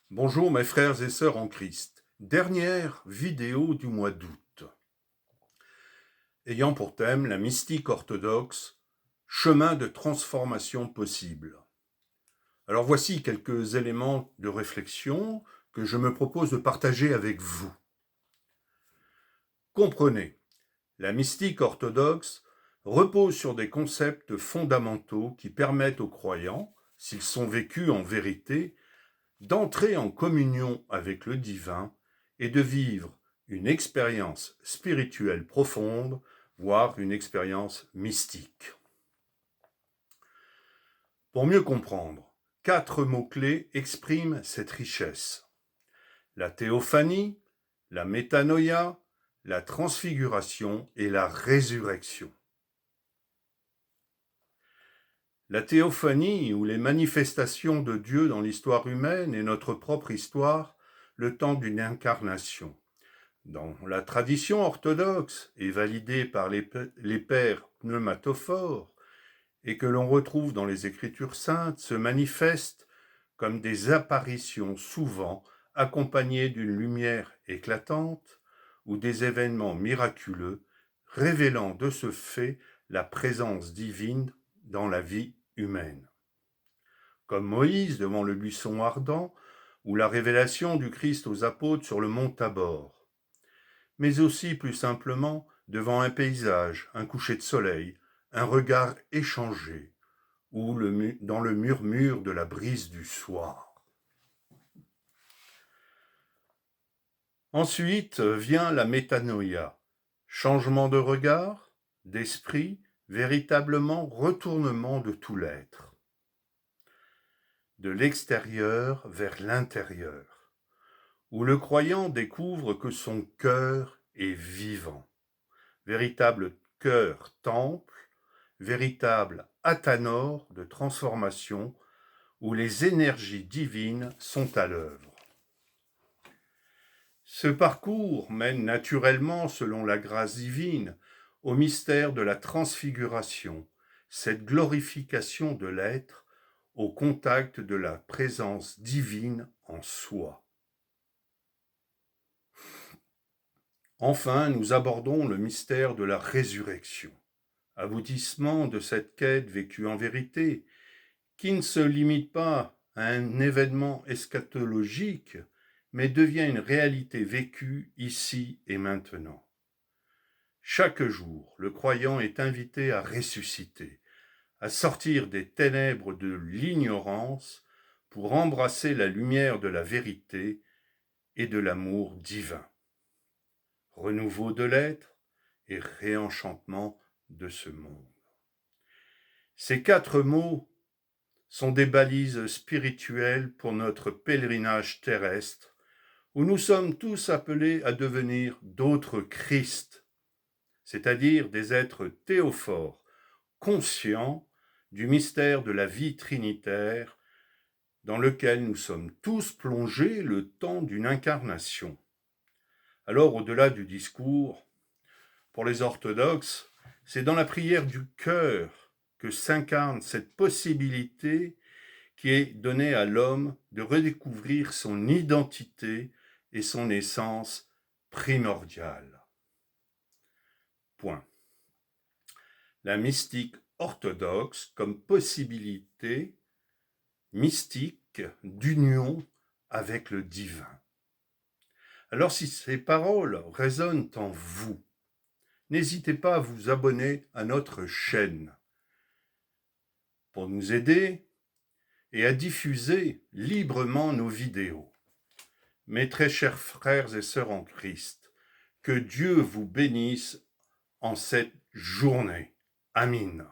Bonjour mes frères et sœurs en Christ. Dernière vidéo du mois d'août. Ayant pour thème la mystique orthodoxe, chemin de transformation possible. Alors voici quelques éléments de réflexion que je me propose de partager avec vous. Comprenez, la mystique orthodoxe repose sur des concepts fondamentaux qui permettent aux croyants, s'ils sont vécus en vérité, d'entrer en communion avec le divin et de vivre une expérience spirituelle profonde, voire une expérience mystique. Pour mieux comprendre, 4 mots-clés expriment cette richesse. La théophanie, la métanoïa, la transfiguration et la résurrection. La théophanie, ou les manifestations de Dieu dans l'histoire humaine et notre propre histoire, le temps d'une incarnation. Dans la tradition orthodoxe et validée par les pères pneumatophores, et que l'on retrouve dans les Écritures saintes, se manifestent comme des apparitions souvent accompagnées d'une lumière éclatante ou des événements miraculeux, révélant de ce fait la présence divine dans la vie humaine. Comme Moïse devant le buisson ardent, ou la révélation du Christ aux apôtres sur le mont Tabor, mais aussi plus simplement devant un paysage, un coucher de soleil, un regard échangé, ou dans le murmure de la brise du soir. Ensuite vient la métanoïa, changement de regard, d'esprit, véritablement retournement de tout l'être. De l'extérieur vers l'intérieur, où le croyant découvre que son cœur est vivant, véritable cœur-temple, véritable athanor de transformation, où les énergies divines sont à l'œuvre. Ce parcours mène naturellement, selon la grâce divine, au mystère de la transfiguration, cette glorification de l'être au contact de la présence divine en soi. Enfin, nous abordons le mystère de la résurrection, aboutissement de cette quête vécue en vérité, qui ne se limite pas à un événement eschatologique, mais devient une réalité vécue ici et maintenant. Chaque jour, le croyant est invité à ressusciter, à sortir des ténèbres de l'ignorance pour embrasser la lumière de la vérité et de l'amour divin. Renouveau de l'être et réenchantement de ce monde. Ces 4 mots sont des balises spirituelles pour notre pèlerinage terrestre, où nous sommes tous appelés à devenir d'autres Christ, c'est-à-dire des êtres théophores, conscients du mystère de la vie trinitaire, dans lequel nous sommes tous plongés le temps d'une incarnation. Alors, au-delà du discours, pour les orthodoxes, c'est dans la prière du cœur que s'incarne cette possibilité qui est donnée à l'homme de redécouvrir son identité et son essence primordiale. Point. La mystique orthodoxe comme possibilité mystique d'union avec le divin. Alors si ces paroles résonnent en vous, n'hésitez pas à vous abonner à notre chaîne pour nous aider et à diffuser librement nos vidéos. Mes très chers frères et sœurs en Christ, que Dieu vous bénisse en cette journée. Amin.